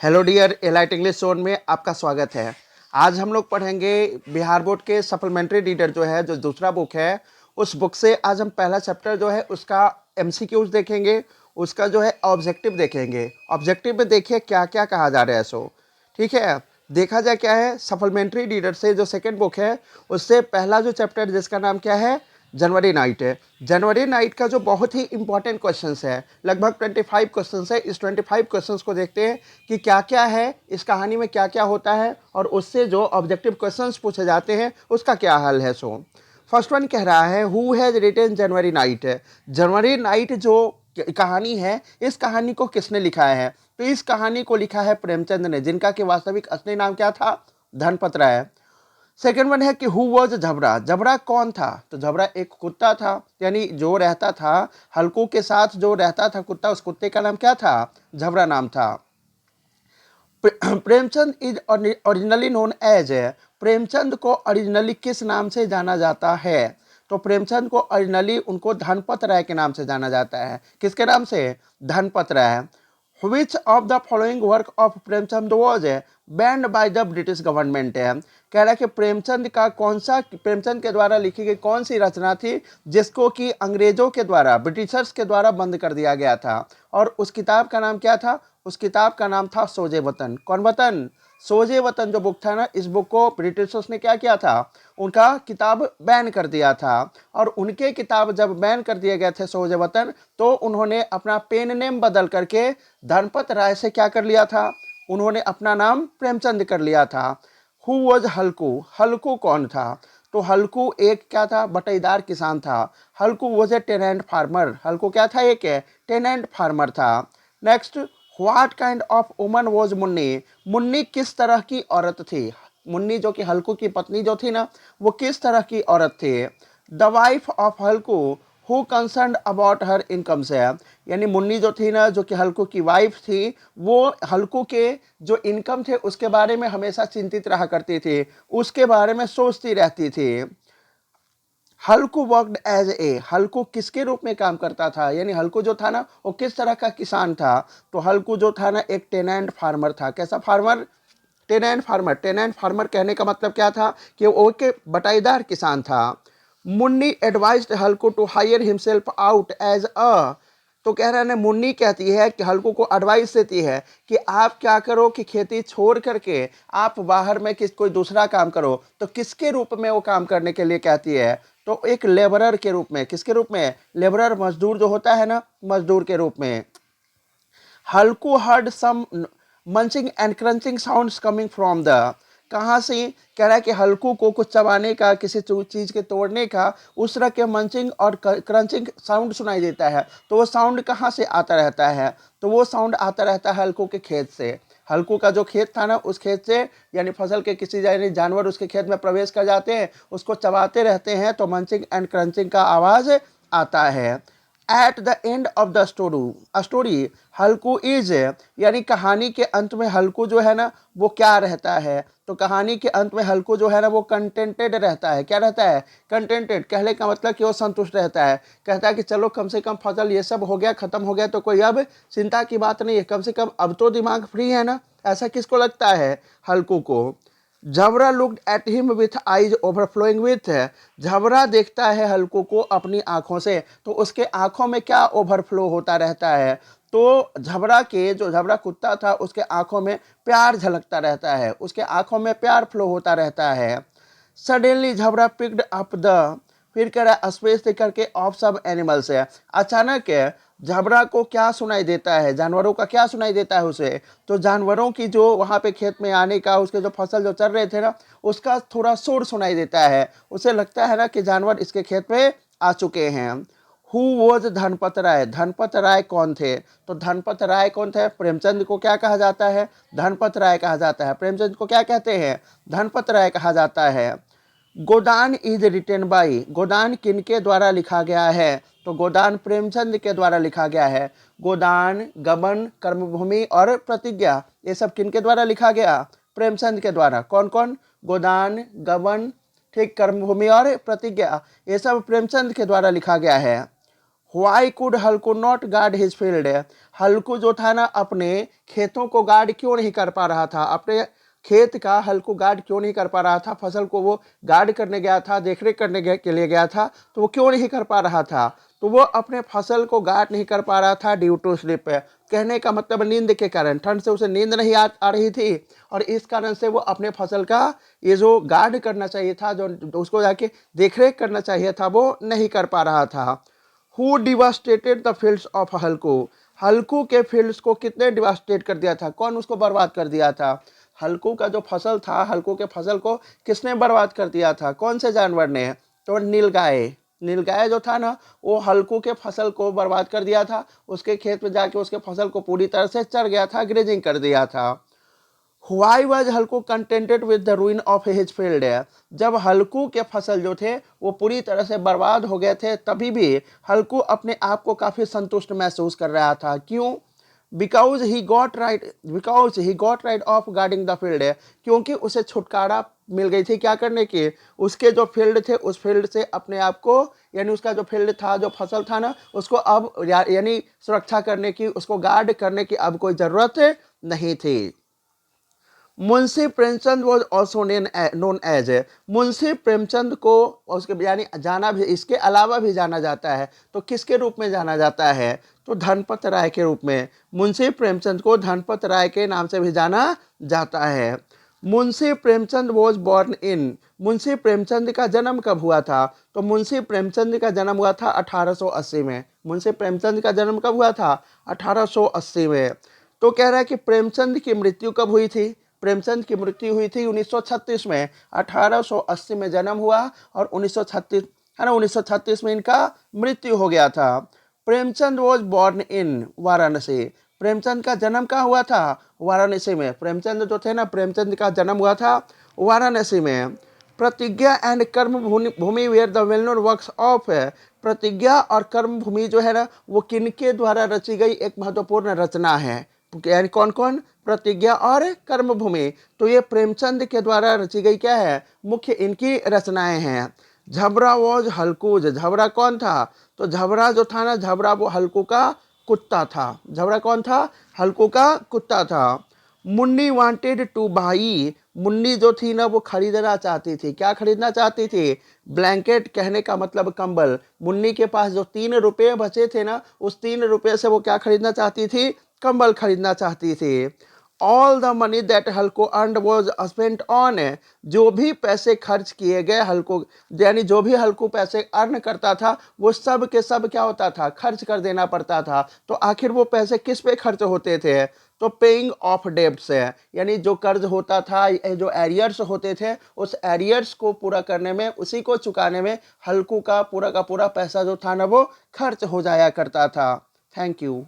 Hello dear elite English zone में आपका स्वागत है। आज हम लोग पढ़ेंगे बिहार बोर्ड के सप्लीमेंट्री रीडर जो है, जो दूसरा बुक है, उस बुक से आज हम पहला चैप्टर जो है उसका एमसीक्यूज देखेंगे, उसका जो है ऑब्जेक्टिव देखेंगे। ऑब्जेक्टिव में देखिए क्या क्या कहा जा रहा है। सो ठीक है, देखा जाए क्या है। सप्लीमेंट्री रीडर से जो सेकेंड बुक है उससे पहला जो चैप्टर जिसका नाम क्या है, जनवरी नाइट है। जनवरी नाइट का जो बहुत ही इंपॉर्टेंट क्वेश्चंस है, लगभग 25 क्वेश्चंस है। इस 25 क्वेश्चंस को देखते हैं कि क्या क्या है इस कहानी में, क्या क्या होता है और उससे जो ऑब्जेक्टिव क्वेश्चंस पूछे जाते हैं उसका क्या हल है। सो फर्स्ट वन कह रहा है, who has written January night. January night जो कहानी है, इस कहानी को किसने लिखा है? तो इस कहानी को लिखा है प्रेमचंद ने, जिनका कि वास्तविक असली नाम क्या था? धनपत राय। सेकेंड वन है कि हु वॉज झबरा। झबरा कौन था? तो झबरा एक कुत्ता था, यानी जो रहता था हल्कू के साथ, जो रहता था कुत्ता, उस कुत्ते का नाम क्या था? झबरा नाम था। Premchand is originally known as. Premchand को ओरिजिनली किस नाम से जाना जाता है? तो प्रेमचंद को ओरिजिनली उनको धनपत राय के नाम से जाना जाता है। किसके नाम से? धनपत राय। Which of the following work of Premchand was banned by the British government है? कह रहा है कि प्रेमचंद का कौन सा, प्रेमचंद के द्वारा लिखी गई कौन सी रचना थी जिसको कि अंग्रेजों के द्वारा, ब्रिटिशर्स के द्वारा बंद कर दिया गया था? और उस किताब का नाम क्या था? उस किताब का नाम था सोजे वतन। कौन वतन? सोजे वतन जो बुक था ना, इस बुक को ब्रिटिशर्स ने क्या किया था? उनका किताब बैन कर दिया था। और उनके किताब जब बैन कर दिए गए थे सोजे वतन, तो उन्होंने अपना पेन नेम बदल करके धनपत राय से क्या कर लिया था? उन्होंने अपना नाम प्रेमचंद कर लिया था। हु वॉज हल्कू। हल्कू कौन था? तो हल्कू एक क्या था? बटाईदार किसान था। हल्कू वॉज ए टेनेंट फार्मर। हल्कू क्या था? एक टेनेंट फार्मर था। Next, what kind of woman was Munni. Munni किस तरह की औरत थी? मुन्नी जो कि हल्कू की पत्नी जो थी ना, वो किस तरह की औरत थी? The wife of Halku who concern about her income से। यानी मुन्नी जो थी ना, जो कि हल्कू की वाइफ थी, वो हल्कू के जो इनकम थे उसके बारे में हमेशा चिंतित रहा करती थी, उसके बारे में सोचती रहती थी। हल्कू वर्कड एज ए। हल्कू किसके रूप में काम करता था? यानी हल्कू जो था ना, वो किस तरह का किसान था? तो हल्कू जो था ना, एक टेनेंट फार्मर था। कैसा farmer? Tenant farmer. Tenant farmer कहने का मतलब क्या था? कि वो एक बटाईदार किसान था। Munni advised Halku to hire himself out as a. तो कह रहा है ना, मुन्नी कहती है कि हल्कू को एडवाइस देती है कि आप क्या करो कि खेती छोड़ करके आप बाहर में किस कोई दूसरा काम करो। तो किसके रूप में वो काम करने के लिए कहती है? तो एक लेबरर के रूप में। किसके रूप में? लेबरर, मजदूर जो होता है ना, मजदूर के रूप में। Halku heard some munching and crunching sounds coming from the. कहाँ से? कह रहा है कि हल्कू को कुछ चबाने का, किसी चीज के तोड़ने का, उस तरह के मंचिंग और क्रंचिंग साउंड सुनाई देता है। तो वो साउंड कहाँ से आता रहता है? तो वो साउंड आता रहता है हल्कू के खेत से। हल्कू का जो खेत था ना, उस खेत से, यानी फसल के किसी यानी जानवर उसके खेत में प्रवेश कर जाते हैं, उसको चबाते रहते हैं, तो मंचिंग एंड क्रंचिंग का आवाज आता है। At the end of the story Halku is. यानी कहानी के अंत में हल्कू जो है ना, वो क्या रहता है? तो कहानी के अंत में हल्कू जो है ना, वो कंटेंटेड रहता है। क्या रहता है? कंटेंटेड। कहने का मतलब कि वो संतुष्ट रहता है। कहता है कि चलो कम से कम फसल ये सब हो गया, खत्म हो गया, तो कोई अब चिंता की बात नहीं है, कम से कम अब तो दिमाग फ्री है ना। ऐसा किसको लगता है? हल्कू को। झबरा looked at him with eyes overflowing with. झबरा देखता है हल्कू को अपनी आंखों से, तो उसके आंखों में क्या ओवरफ्लो होता रहता है? तो झबरा के, जो झबरा कुत्ता था, उसके आंखों में प्यार झलकता रहता है, उसके आंखों में प्यार फ्लो होता रहता है। Suddenly Jhabra picked up the. फिर कह रहा है स्पेस करके ऑफ सब एनिमल्स है। अचानक झबरा को क्या सुनाई देता है? जानवरों का क्या सुनाई देता है उसे? तो जानवरों की जो वहां पे खेत में आने का, उसके जो फसल जो चल रहे थे ना, उसका थोड़ा शोर सुनाई देता है। उसे लगता है ना कि जानवर इसके खेत में आ चुके हैं। हु वॉज धनपत राय। धनपत राय कौन थे? तो धनपत राय कौन थे? प्रेमचंद को क्या कहा जाता है? धनपत राय कहा जाता है। प्रेमचंद को क्या कहते हैं? धनपत राय कहा जाता है। गोदान इज रिटेन बाई। गोदान किनके द्वारा लिखा गया है? तो गोदान प्रेमचंद के द्वारा लिखा गया है। गोदान, गबन, कर्मभूमि और प्रतिज्ञा, ये सब किनके द्वारा लिखा गया? प्रेमचंद के द्वारा। कौन कौन? गोदान, गबन, ठीक, कर्मभूमि और प्रतिज्ञा, ये सब प्रेमचंद के द्वारा लिखा गया है। Why could Halku not guard his field? Halku जो था ना अपने खेतों को गार्ड क्यों नहीं कर पा रहा था, अपने खेत का हल्कू गार्ड क्यों नहीं कर पा रहा था, फसल को वो गार्ड करने गया था, देखरेख करने के लिए गया था, तो वो क्यों नहीं कर पा रहा था? तो वो अपने फसल को गार्ड नहीं कर पा रहा था ड्यू टू स्लीप। कहने का मतलब नींद के कारण, ठंड से उसे नींद नहीं आ रही थी और इस कारण से वो अपने फसल का ये जो गार्ड करना चाहिए था, जो उसको जाके देखरेख करना चाहिए था, वो नहीं कर पा रहा था। Who devastated the fields of हल्कू? हल्कू के फील्ड्स को कितने डिवास्टेट कर दिया था, कौन उसको बर्बाद कर दिया था? हल्कू का जो फसल था, हल्कू के फसल को किसने बर्बाद कर दिया था, कौन से जानवर ने? तो नीलगाय। नीलगाय जो था ना, वो हल्कू के फसल को बर्बाद कर दिया था, उसके खेत में जाके उसके फसल को पूरी तरह से चढ़ गया था, ग्रेजिंग कर दिया था। Why was Halku contented with the ruin of his field? जब हल्कू के फसल जो थे वो पूरी तरह से बर्बाद हो गए थे, तभी भी हल्कू अपने आप को काफी संतुष्ट महसूस कर रहा था। क्यों? Because he got rid of guarding the field. क्योंकि उसे छुटकारा मिल गई थी क्या करने की? उसके जो फील्ड थे, उस फील्ड से अपने आप को, यानी उसका जो फील्ड था, जो फसल था ना, उसको अब यानी सुरक्षा करने की, उसको गार्ड करने की अब कोई जरूरत नहीं थी। Munshi Premchand was also known as. Munshi Premchand को उसके यानी जाना भी, इसके अलावा भी जाना जाता है, तो किसके रूप में जाना जाता है? तो धनपत राय के रूप में। मुंशी प्रेमचंद को धनपत राय के नाम से भी जाना जाता है। Munshi Premchand was born in. Munshi Premchand का जन्म कब हुआ था? तो मुंशी प्रेमचंद का जन्म हुआ था 1880 में। मुंशी प्रेमचंद का जन्म कब हुआ था? 1880 में। तो कह रहा है कि प्रेमचंद की मृत्यु कब हुई थी? प्रेमचंद की मृत्यु हुई थी 1936 में। 1880 में जन्म हुआ और 1936 है ना, 1936 में इनका मृत्यु हो गया था। Premchand was born in Varanasi. Premchand का जन्म कहाँ हुआ था? वाराणसी में। प्रेमचंद जो थे ना, प्रेमचंद का जन्म हुआ था वाराणसी में। Pratigya and Karmabhoomi where the well known works of. Pratigya और कर्म भूमि जो है ना, वो किनके द्वारा रची गई एक महत्वपूर्ण रचना है? यानी कौन कौन? प्रतिज्ञा और कर्म भूमि। तो ये प्रेमचंद के द्वारा रची गई क्या है? मुख्य इनकी रचनाएं हैं। झबरा वॉज हल्कूज। झबरा कौन था? तो झबरा जो था ना, झबरा वो हल्कू का कुत्ता था। झबरा कौन था? हल्कू का कुत्ता था। Munni wanted two by. Munni जो थी ना, वो खरीदना चाहती थी। क्या खरीदना चाहती थी? ब्लैंकेट, कहने का मतलब कंबल। मुन्नी के पास जो 3 रुपये बचे थे ना, उस 3 रुपये से वो क्या खरीदना चाहती थी? कंबल खरीदना चाहती थी। ऑल द मनी दैट हल्को अर्न वॉज स्पेंट ऑन। जो भी पैसे खर्च किए गए हल्को, यानी जो भी हल्को पैसे अर्न करता था, वो सब के सब क्या होता था? खर्च कर देना पड़ता था। तो आखिर वो पैसे किस पे खर्च होते थे? तो पेइंग ऑफ डेब्ट्स है, यानी जो कर्ज होता था, जो एरियर्स होते थे, उस एरियर्स को पूरा करने में, उसी को चुकाने में हल्कू का पूरा पैसा जो था ना, वो खर्च हो जाया करता था। Thank you.